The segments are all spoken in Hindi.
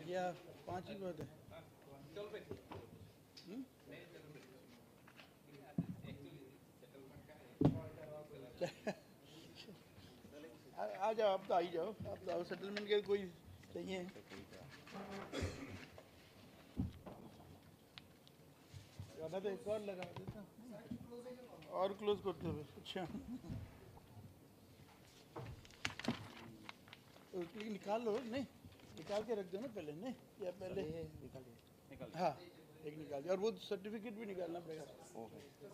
या 5 ही बहुत है। आ जाओ, आप तो आ ही जाओ, आप तो आओ। सेटलमेंट के कोई चाहिए ज़्यादा तो एक और लगा देता और क्लोज करते हुए। अच्छा तो निकाल लो। नहीं, निकाल के रख दो ना पहले। नहीं, या पहले निकाल। हाँ, एक निकाल दिया और वो सर्टिफिकेट भी निकालना पड़ेगा।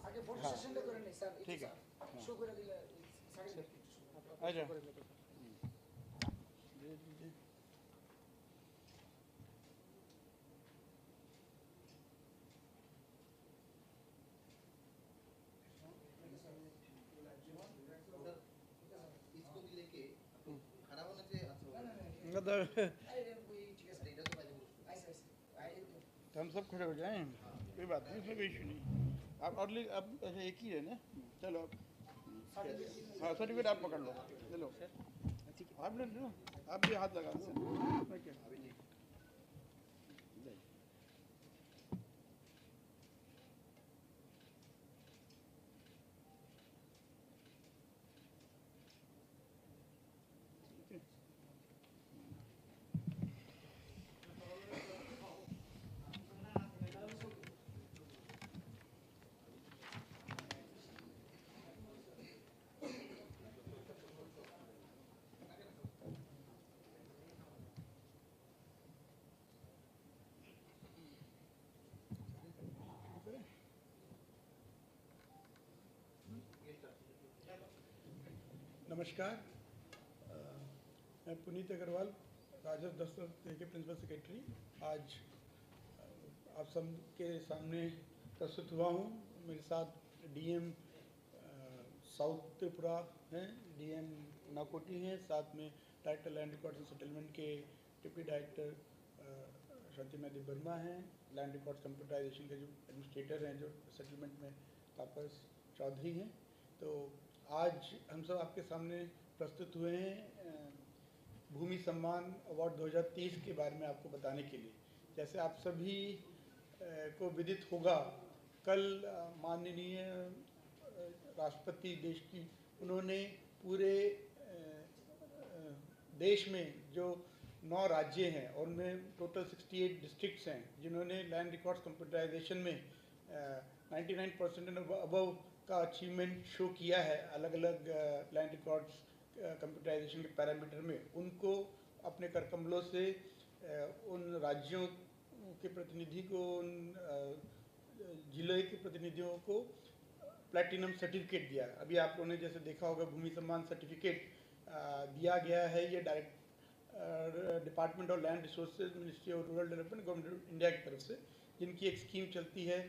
हाँ ठीक है। अच्छा दे दीजिए। तो हम सब खड़े हो जाएं, कोई बात नहीं, इसमें कोई इशू नहीं। आप और आप अच्छा एक ही है ना। चलो आप, हाँ सर्टिफिकेट आप पकड़ लो, चलो आप ले लो, आप भी हाथ लगा लो। मैं क्या नमस्कार, मैं पुनीत अग्रवाल, राजस्व दफ्तर के प्रिंसिपल सेक्रेटरी, आज आप सब के सामने प्रस्तुत हुआ हूँ। मेरे साथ डीएम साउथ त्रिपुरा हैं, डीएम नाकोटी हैं, साथ में director land records and settlement के डिप्टी डायरेक्टर शांतिमय वर्मा हैं, लैंड रिकॉर्ड कंप्यूटराइजेशन के जो एडमिनिस्ट्रेटर हैं, जो सेटलमेंट में तापस चौधरी हैं। तो आज हम सब आपके सामने प्रस्तुत हुए हैं भूमि सम्मान अवार्ड 2023 के बारे में आपको बताने के लिए। जैसे आप सभी को विदित होगा, कल माननीय राष्ट्रपति देश की, उन्होंने पूरे देश में जो 9 राज्य हैं और उनमें टोटल 68 डिस्ट्रिक्ट्स हैं, जिन्होंने लैंड रिकॉर्ड्स कंप्यूटराइजेशन में 99% एंड अबव का अचीवमेंट शो किया है अलग अलग लैंड रिकॉर्ड्स कंप्यूटराइजेशन के पैरामीटर में, उनको अपने करकमलों से उन राज्यों के प्रतिनिधि को, उन जिले के प्रतिनिधियों को प्लैटिनम सर्टिफिकेट दिया। अभी आप लोगों ने जैसे देखा होगा, भूमि सम्मान सर्टिफिकेट दिया गया है। ये department of land resources, ministry of rural development, government of India की तरफ से, जिनकी एक स्कीम चलती है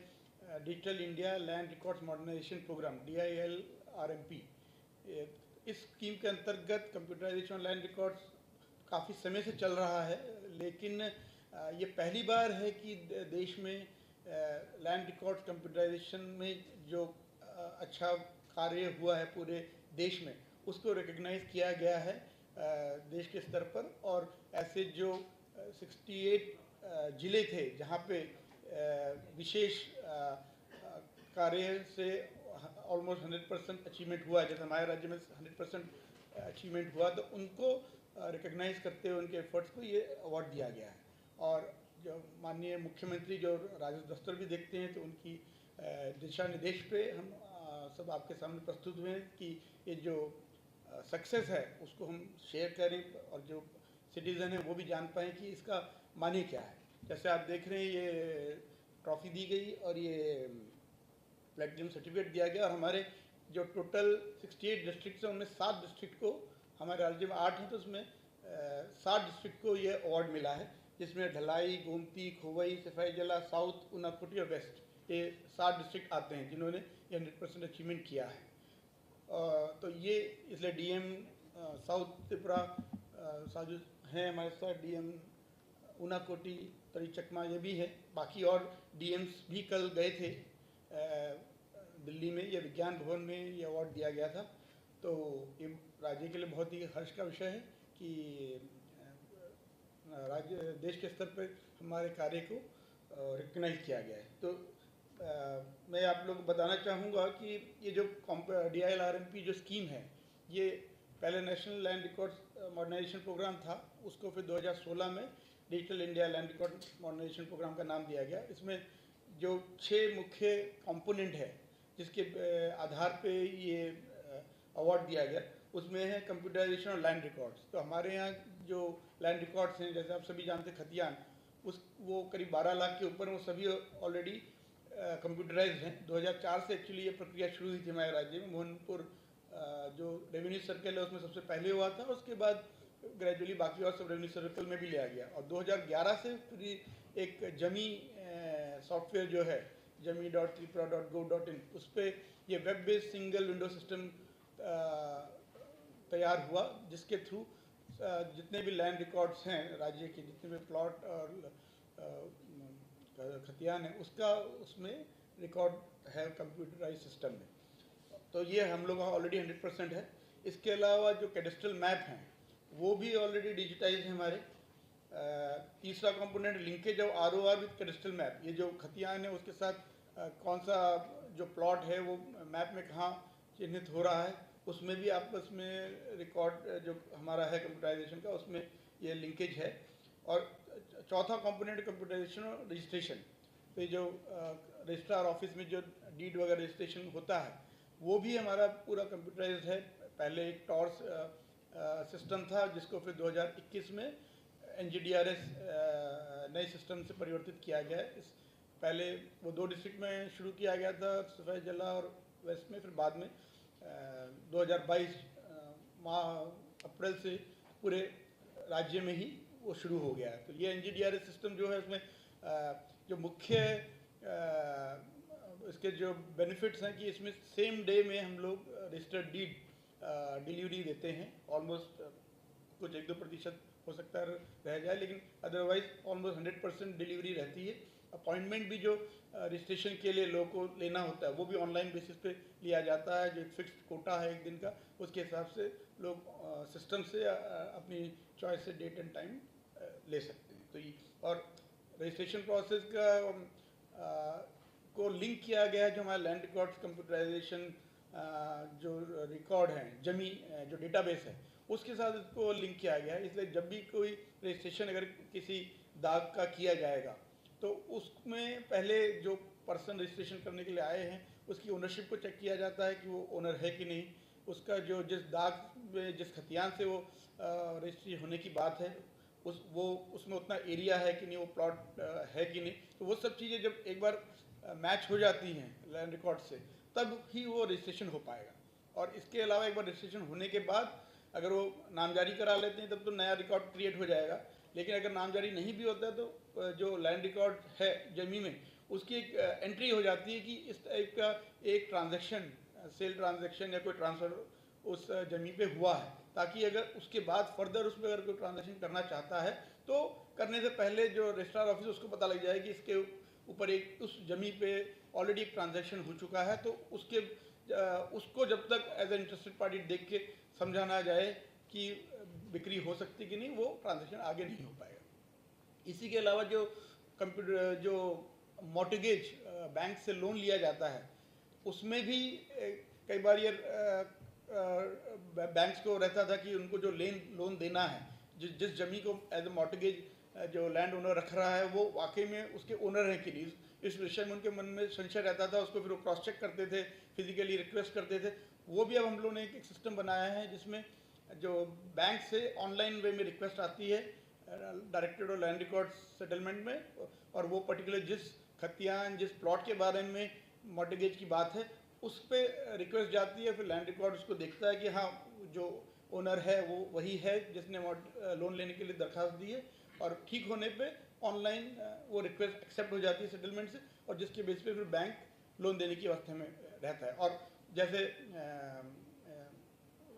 digital India land records modernisation programme, DILRMP। इस स्कीम के अंतर्गत कंप्यूटराइजेशन लैंड रिकॉर्ड्स काफ़ी समय से चल रहा है, लेकिन ये पहली बार है कि देश में लैंड रिकॉर्ड्स कंप्यूटराइजेशन में जो अच्छा कार्य हुआ है पूरे देश में, उसको रिकग्नाइज किया गया है देश के स्तर पर। और ऐसे जो 68 जिले थे जहाँ पे विशेष कार्य से ऑलमोस्ट 100% अचीवमेंट हुआ है, जैसे हमारे राज्य में 100% अचीवमेंट हुआ, तो उनको रिकग्नाइज करते हुए उनके एफर्ट्स को ये अवार्ड दिया गया है। और जो माननीय मुख्यमंत्री जो राजस्व दफ्तर भी देखते हैं, तो उनकी दिशा निर्देश पे हम सब आपके सामने प्रस्तुत हुए हैं कि ये जो सक्सेस है उसको हम शेयर करें और जो सिटीज़न है वो भी जान पाएँ कि इसका माने क्या है। जैसे आप देख रहे हैं, ये ट्रॉफी दी गई और ये प्लेटिनम सर्टिफिकेट दिया गया। और हमारे जो टोटल 68 डिस्ट्रिक्ट हैं, उनमें 7 डिस्ट्रिक्ट को, हमारे राज्य में 8 हैं तो उसमें 7 डिस्ट्रिक्ट को ये अवार्ड मिला है, जिसमें ढलाई, गोमती, खोवई, सिपाही जला, साउथ, ऊनाकोटी और वेस्ट, ये 7 डिस्ट्रिक्ट आते हैं जिन्होंने ये 100% अचीवमेंट किया है। तो ये इसलिए डीएम साउथ त्रिपुरा साजू हैं हमारे साथ, डीएम ऊनाकोटी, तरी चकमा ये भी है। बाकी और डीएम्स भी कल गए थे दिल्ली में, ये विज्ञान भवन में ये अवार्ड दिया गया था। तो ये राज्य के लिए बहुत ही हर्ष का विषय है कि राज्य देश के स्तर पर हमारे कार्य को रिकग्नाइज किया गया है। तो मैं आप लोग को बताना चाहूँगा कि ये जो DILRMP जो स्कीम है, ये पहले national land records modernisation programme था, उसको फिर 2016 में digital India land record modernisation programme का नाम दिया गया। इसमें जो 6 मुख्य कंपोनेंट है जिसके आधार पे ये अवार्ड दिया गया, उसमें है कंप्यूटराइजेशन और लैंड रिकॉर्ड्स। तो हमारे यहाँ जो लैंड रिकॉर्ड्स हैं, जैसे आप सभी जानते हैं खतियान, वो करीब 12 लाख के ऊपर, वो सभी ऑलरेडी कंप्यूटराइज हैं। 2004 से एक्चुअली ये प्रक्रिया शुरू हुई थी हमारे राज्य में। मोहनपुर जो रेवेन्यू सर्कल है उसमें सबसे पहले हुआ था, उसके बाद ग्रेजुअली बाकी और सब रेवेन्यू सर्कल में भी लिया गया। और 2011 से फिर एक जमी सॉफ्टवेयर जो है jami.tripura.gov.in, उस पर ये web based single window system तैयार हुआ, जिसके थ्रू जितने भी लैंड रिकॉर्ड्स हैं राज्य के, जितने भी प्लॉट और खतियान है, उसका उसमें रिकॉर्ड है कंप्यूटराइज सिस्टम में। तो ये हम लोग ऑलरेडी 100% है। इसके अलावा जो कैडेस्ट्रल मैप हैं वो भी ऑलरेडी डिजिटाइज है हमारे। तीसरा component linkage of ROR with cadastral map, ये जो खतियान है उसके साथ कौन सा जो प्लॉट है वो मैप में कहाँ चिन्हित हो रहा है, उसमें भी आपस में रिकॉर्ड जो हमारा है कंप्यूटराइजेशन का, उसमें ये लिंकेज है। और चौथा कंपोनेंट कंप्यूटराइजेशन और रजिस्ट्रेशन। तो ये जो रजिस्ट्रार ऑफिस में जो डीड वगैरह रजिस्ट्रेशन होता है वो भी हमारा पूरा कंप्यूटराइज है। पहले एक टॉर्स सिस्टम था, जिसको फिर 2021 में NGDRS नए सिस्टम से परिवर्तित किया गया है। इस पहले वो 2 डिस्ट्रिक्ट में शुरू किया गया था, सफेद जला और वेस्ट में, फिर बाद में 2022 अप्रैल से पूरे राज्य में ही वो शुरू हो गया है। तो ये NGDRS सिस्टम जो है, उसमें जो मुख्य इसके जो बेनिफिट्स हैं कि इसमें सेम डे में हम लोग रजिस्टर्ड डीड डिलीवरी देते हैं। ऑलमोस्ट कुछ 1-2% हो सकता है रह जाए, लेकिन अदरवाइज ऑलमोस्ट 100% डिलीवरी रहती है। अपॉइंटमेंट भी जो रजिस्ट्रेशन के लिए लोगों को लेना होता है वो भी ऑनलाइन बेसिस पे लिया जाता है। जो एक फिक्स्ड कोटा है 1 दिन का, उसके हिसाब से लोग सिस्टम से अपनी चॉइस से डेट एंड टाइम ले सकते हैं। तो ये और रजिस्ट्रेशन प्रोसेस का को लिंक किया गया है जो हमारा लैंड रिकॉर्ड्स कंप्यूटराइजेशन जो रिकॉर्ड हैं, जमी जो डेटाबेस है, उसके साथ इसको लिंक किया गया है। इसलिए जब भी कोई रजिस्ट्रेशन अगर किसी दाग का किया जाएगा तो उसमें पहले जो पर्सन रजिस्ट्रेशन करने के लिए आए हैं उसकी ओनरशिप को चेक किया जाता है कि वो ओनर है कि नहीं, उसका जो जिस दाग में जिस खतियान से वो रजिस्ट्री होने की बात है उसमें उतना एरिया है कि नहीं, वो प्लॉट है कि नहीं। तो वो सब चीज़ें जब एक बार मैच हो जाती हैं लैंड रिकॉर्ड से, तब ही वो रजिस्ट्रेशन हो पाएगा। और इसके अलावा एक बार रजिस्ट्रेशन होने के बाद अगर वो नामजारी करा लेते हैं तब तो नया रिकॉर्ड क्रिएट हो जाएगा। लेकिन अगर नामजारी नहीं भी होता है तो जो लैंड रिकॉर्ड है जमीन में, उसकी एक एंट्री हो जाती है कि इस टाइप का एक ट्रांजैक्शन, सेल ट्रांजैक्शन या कोई ट्रांसफ़र उस ज़मीन पे हुआ है, ताकि अगर उसके बाद फर्दर उसमें अगर कोई ट्रांजैक्शन करना चाहता है तो करने से पहले जो रजिस्ट्रार ऑफिस उसको पता लग जाए कि इसके ऊपर एक उस ज़मीन पे ऑलरेडी एक ट्रांजैक्शन हो चुका है। तो उसको जब तक एज ए इंटरेस्टेड पार्टी देख के समझा ना जाए कि बिक्री हो सकती कि नहीं, वो ट्रांजैक्शन आगे नहीं हो पाएगा। इसी के अलावा जो मॉर्टगेज बैंक से लोन लिया जाता है, उसमें भी कई बार ये बैंक्स को रहता था कि उनको जो लोन देना है, जिस जमीन को एज ए मॉर्टगेज जो लैंड ओनर रख रहा है वो वाकई में उसके ओनर हैं कि नहीं, इस विषय में उनके मन में संशय रहता था। उसको फिर वो क्रॉस चेक करते थे, फिजिकली रिक्वेस्ट करते थे। वो भी अब हम लोगों ने एक सिस्टम बनाया है जिसमें जो बैंक से ऑनलाइन वे में रिक्वेस्ट आती है directorate of land records settlement में, और वो पर्टिकुलर जिस खतियान जिस प्लॉट के बारे में मॉर्टगेज की बात है उस पर रिक्वेस्ट जाती है। फिर लैंड रिकॉर्ड उसको देखता है कि हाँ जो ओनर है वो वही है जिसने लोन लेने के लिए दरख्वास्त दी है, और ठीक होने पे ऑनलाइन वो रिक्वेस्ट एक्सेप्ट हो जाती है सेटलमेंट से, और जिसके बेस पे फिर बैंक लोन देने की अवस्था में रहता है। और जैसे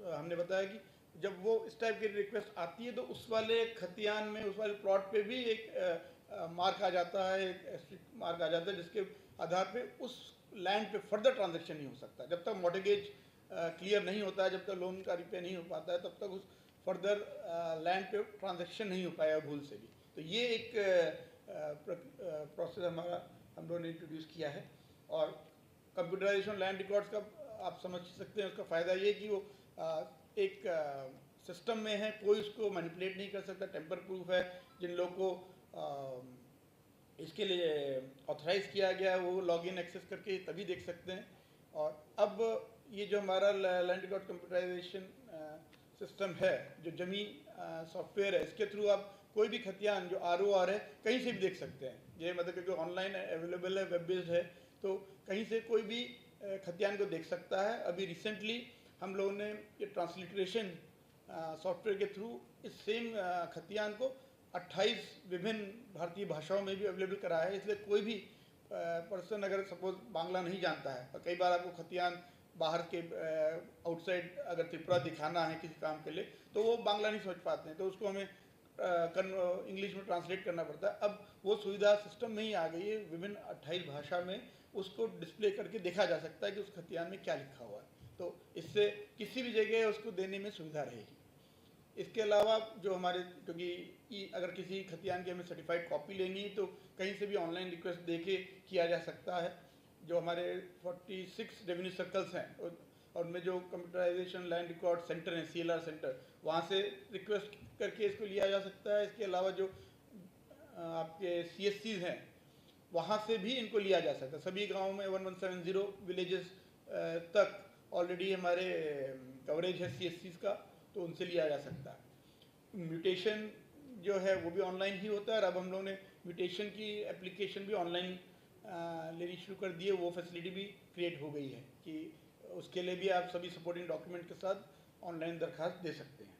हमने बताया कि जब वो इस टाइप की रिक्वेस्ट आती है तो उस वाले खतियान में, उस वाले प्लॉट पे भी एक मार्क आ जाता है, एक एस्ट्रिक मार्क आ जाता है, जिसके आधार पे उस लैंड पे फर्दर ट्रांजैक्शन नहीं हो सकता। जब तक मॉर्टगेज क्लियर नहीं होता है, जब तक लोन का रिपे नहीं हो पाता है, तब तक उस फर्दर लैंड पे ट्रांजैक्शन नहीं हो पाया भूल से भी। तो ये एक प्रोसेस हम लोगों ने इंट्रोड्यूस किया है। और कंप्यूटराइजेशन लैंड रिकॉर्ड्स का आप समझ सकते हैं, उसका फ़ायदा ये कि वो एक सिस्टम में है, कोई उसको मैनिपुलेट नहीं कर सकता, टेम्पर प्रूफ है। जिन लोगों को इसके लिए ऑथराइज़ किया गया है वो लॉगिन एक्सेस करके तभी देख सकते हैं। और अब ये जो हमारा लैंड रिकॉर्ड कंप्यूटराइजेशन सिस्टम है, जो जमी सॉफ्टवेयर है, इसके थ्रू आप कोई भी खतियान जो ROR है कहीं से भी देख सकते हैं। ये मतलब क्योंकि ऑनलाइन अवेलेबल है, वेब बेस्ड है, तो कहीं से कोई भी खतियान को देख सकता है। अभी रिसेंटली हम लोगों ने ये ट्रांसलिटरेशन सॉफ्टवेयर के थ्रू इस सेम खतियान को 28 विभिन्न भारतीय भाषाओं में भी अवेलेबल कराया है। इसलिए कोई भी पर्सन अगर सपोज बांग्ला नहीं जानता है, और कई बार आपको खतियान बाहर के आउटसाइड अगर त्रिपुरा दिखाना है किसी काम के लिए, तो वो बांग्ला नहीं समझ पाते हैं, तो उसको हमें इंग्लिश में ट्रांसलेट करना पड़ता है। अब वो सुविधा सिस्टम में ही आ गई है, विभिन्न 28 भाषा में उसको डिस्प्ले करके देखा जा सकता है कि उस खतियान में क्या लिखा हुआ है। तो इससे किसी भी जगह उसको देने में सुविधा रहेगी। इसके अलावा जो हमारे, क्योंकि अगर किसी खतियान की हमें सर्टिफाइड कॉपी लेनी है तो कहीं से भी ऑनलाइन रिक्वेस्ट दे के किया जा सकता है। जो हमारे 46 रेवेन्यू सर्कल्स हैं और उनमें जो कंप्यूटराइजेशन लैंड रिकॉर्ड सेंटर हैं, CLR सेंटर, वहाँ से रिक्वेस्ट करके इसको लिया जा सकता है। इसके अलावा जो आपके CSCs हैं वहाँ से भी इनको लिया जा सकता है। सभी गाँव में 1170 विलेजेस तक ऑलरेडी हमारे कवरेज है CSCs का, तो उनसे लिया जा सकता है। म्यूटेशन जो है वो भी ऑनलाइन ही होता है, और अब हम लोगों ने म्यूटेशन की एप्लीकेशन भी ऑनलाइन लेनी शुरू कर दी है। वो फैसिलिटी भी क्रिएट हो गई है कि उसके लिए भी आप सभी सपोर्टिंग डॉक्यूमेंट के साथ ऑनलाइन दरख्वास्त दे सकते हैं।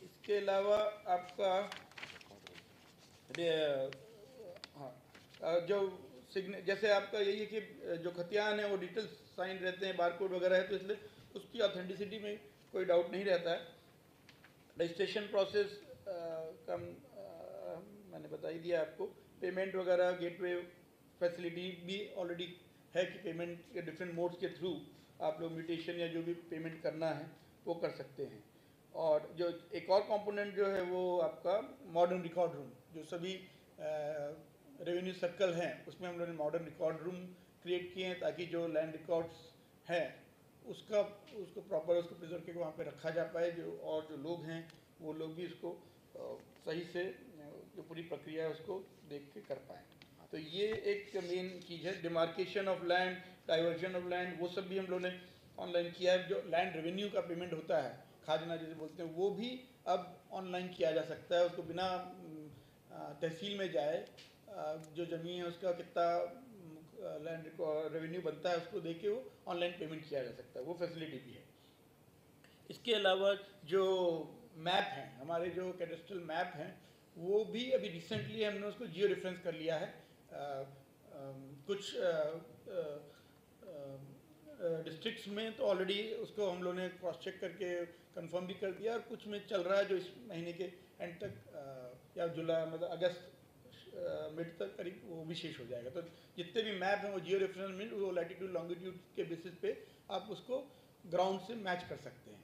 इसके अलावा आपका जो जैसे आपका यही है कि जो खतियान है वो डिजिटल साइन रहते हैं, बारकोड वगैरह है, तो इसलिए उसकी ऑथेंटिसिटी में कोई डाउट नहीं रहता है। रजिस्ट्रेशन प्रोसेस का मैंने बता ही दिया आपको। पेमेंट वगैरह गेटवे फैसिलिटी भी ऑलरेडी है कि पेमेंट के डिफरेंट मोड्स के थ्रू आप लोग म्यूटेशन या जो भी पेमेंट करना है वो कर सकते हैं। और जो एक और कंपोनेंट जो है वो आपका मॉडर्न रिकॉर्ड रूम, जो सभी रेवेन्यू सर्कल हैं उसमें हम लोगों ने मॉडर्न रिकॉर्ड रूम क्रिएट किए हैं, ताकि जो लैंड रिकॉर्ड्स हैं उसको प्रॉपर उसको प्रिजर्व करके वहाँ पे रखा जा पाए। जो लोग हैं वो लोग भी इसको सही से जो पूरी प्रक्रिया है उसको देख के कर पाएँ। तो ये एक मेन चीज़ है। Demarcation of land, diversion of land, वो सब भी हम लोगों ने ऑनलाइन किया है। जो लैंड रेवेन्यू का पेमेंट होता है, खाजना जिसे बोलते हैं, वो भी अब ऑनलाइन किया जा सकता है। उसको बिना तहसील में जाए जो ज़मीन है उसका कितना लैंड रेवेन्यू बनता है उसको देके वो ऑनलाइन पेमेंट किया जा सकता है, वो फैसिलिटी भी है। इसके अलावा जो मैप हैं, हमारे जो कैडेस्ट्रल मैप हैं, वो भी अभी रिसेंटली हमने उसको जियो रेफरेंस कर लिया है। कुछ डिस्ट्रिक्ट्स में तो ऑलरेडी उसको हम लोगों ने क्रॉस चेक करके कंफर्म भी कर दिया, और कुछ में चल रहा है जो इस महीने के एंड तक या जुलाई मतलब अगस्त मिड तक करीब वो भी शेष हो जाएगा। तो जितने भी मैप हैं वो जियो रेफरेंस में वो लैटिट्यूड लॉन्गिट्यूड के बेसिस पे आप उसको ग्राउंड से मैच कर सकते हैं।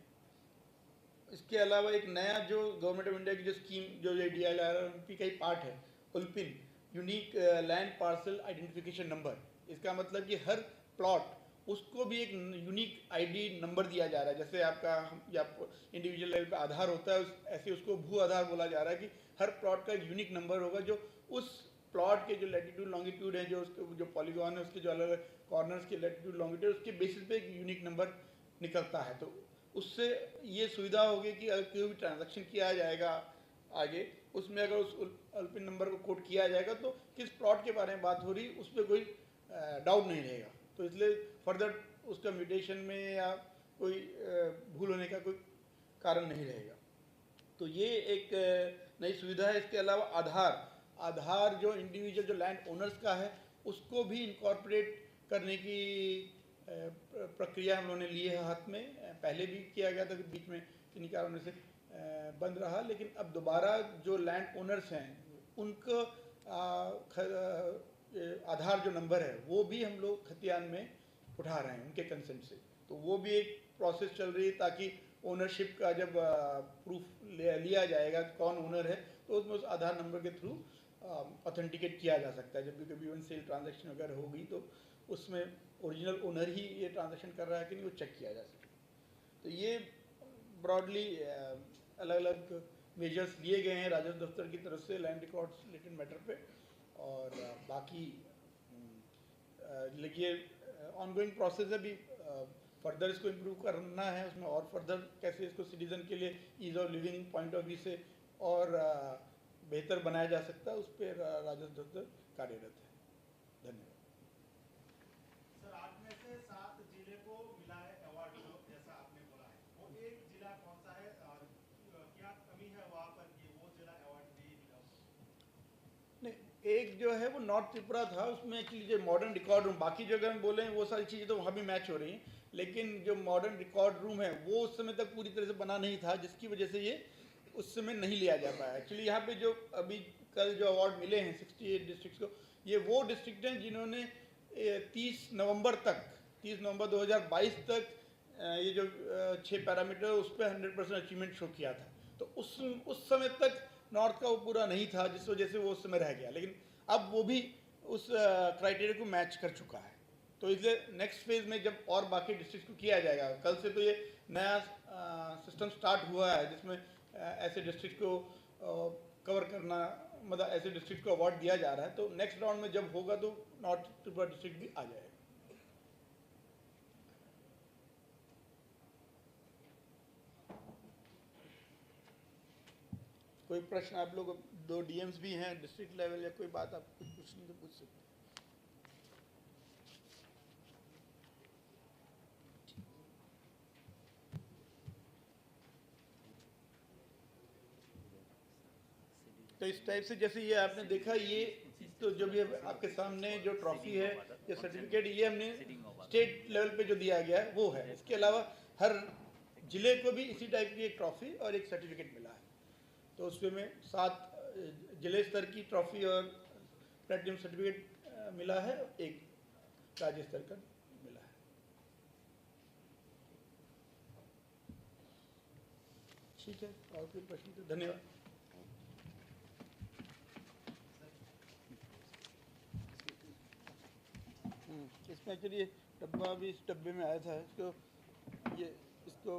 इसके अलावा एक नया जो गवर्नमेंट ऑफ इंडिया की जो स्कीम जो DLRMP का ही पार्ट है, ULPIN unique land parcel identification number. इसका मतलब कि हर प्लॉट उसको भी एक यूनिक ID नंबर दिया जा रहा है। जैसे आपका या इंडिविजुअल लेवल पे आधार होता है, ऐसे उसको भू आधार बोला जा रहा है कि हर प्लॉट का एक यूनिक नंबर होगा, जो उस प्लॉट के जो लैटिट्यूड लॉन्गिट्यूड है, जो उसके जो पॉलीगॉन है, उसके जो अलग अलग कॉर्नर्स के लैटिट्यूड लॉन्गिट्यूड, उसके बेसिस पे एक यूनिक नंबर निकलता है। तो उससे ये सुविधा होगी कि अगर कोई भी ट्रांजैक्शन किया जाएगा आगे, उसमें अगर उस उल्पिन नंबर को कोड किया जाएगा तो किस प्लॉट के बारे में बात हो रही उस पर कोई डाउट नहीं रहेगा। तो इसलिए फर्दर उसका म्यूटेशन में या कोई भूल होने का कोई कारण नहीं रहेगा। तो ये एक नई सुविधा है। इसके अलावा आधार जो इंडिविजुअल जो लैंड ओनर्स का है उसको भी इनकॉर्पोरेट करने की प्रक्रिया हम लोगों ने ली है हाथ में। पहले भी किया गया था, बीच में किन्हीं कारणों से बंद रहा, लेकिन अब दोबारा जो लैंड ओनर्स हैं उनको आधार जो नंबर है वो भी हम लोग खतियान में उठा रहे हैं उनके कंसेंट से। तो वो भी एक प्रोसेस चल रही है ताकि ओनरशिप का जब प्रूफ लिया जाएगा कौन ओनर है, तो उसमें उस आधार नंबर के थ्रू ऑथेंटिकेट किया जा सकता है। जब भी कभी इवन सेल ट्रांजैक्शन वगैरह होगी तो उसमें ओरिजिनल ओनर ही ये ट्रांजैक्शन कर रहा है कि नहीं, वो चेक किया जा सकता है। तो ये ब्रॉडली अलग अलग मेजर्स लिए गए हैं राजस्व दफ्तर की तरफ से लैंड रिकॉर्ड्स रिलेटेड मैटर पे। और बाकी ये ऑनगोइंग प्रोसेस है, भी फर्दर इसको इम्प्रूव करना है, उसमें और फर्दर कैसे इसको सिटीजन के लिए ease of living point of view से और बेहतर बनाया जा सकता है, उस पर राजस्व दफ्तर कार्यरत है। धन्यवाद। सर, 8 में से 7 जिले को मिला है अवार्ड, जैसा आपने बोला है, वो एक जिला कौन सा है और क्या कमी है वहाँ पर कि वो जिला अवार्ड नहीं मिला? नहीं, एक जो है वो नॉर्थ त्रिपुरा था, उसमें एक्चुअली जो मॉडर्न रिकॉर्ड रूम, बाकी जो अगर हम बोले वो सारी चीज़ें तो वहाँ भी मैच हो रही हैं, लेकिन जो मॉडर्न रिकॉर्ड रूम है वो उस समय तक पूरी तरह से बना नहीं था, जिसकी वजह से ये उस समय नहीं लिया जा पाया। एक्चुअली यहाँ पे जो अभी कल जो अवार्ड मिले हैं 68 डिस्ट्रिक्ट को, ये वो डिस्ट्रिक्ट हैं जिन्होंने 30 नवंबर 2022 तक ये जो 6 पैरामीटर उस पर 100% अचीवमेंट शो किया था। तो उस समय तक नॉर्थ का वो पूरा नहीं था, जिस वजह से वो उस समय रह गया, लेकिन अब वो भी उस क्राइटेरिया को मैच कर चुका है। तो इसलिए नेक्स्ट फेज में जब और बाकी डिस्ट्रिक्ट को किया जाएगा, कल से तो ये नया सिस्टम स्टार्ट हुआ है जिसमें ऐसे डिस्ट्रिक्ट को कवर करना, मतलब ऐसे डिस्ट्रिक्ट को अवार्ड दिया जा रहा है। तो नेक्स्ट राउंड में जब होगा तो नॉर्थ त्रिपुरा डिस्ट्रिक्ट भी आ जाएगा। कोई प्रश्न आप लोग, 2 डीएम्स भी हैं डिस्ट्रिक्ट लेवल, या कोई बात आप कुछ पूछनी तो पूछ सकते हैं। तो इस टाइप से जैसे ये आपने देखा, ये तो जो भी आपके सामने जो ट्रॉफी है या सर्टिफिकेट, ये हमने स्टेट लेवल पे जो दिया गया है वो है। इसके अलावा हर जिले को भी इसी टाइप की एक ट्रॉफी और एक सर्टिफिकेट मिला है। तो उसमें 7 जिले स्तर की ट्रॉफी और प्लेटिनम सर्टिफिकेट मिला है, एक राज्य स्तर का मिला है। ठीक है, और कोई प्रश्न तो धन्यवाद। इसमें एक्चुअली डब्बा भी इस डब्बे में आया था, इसको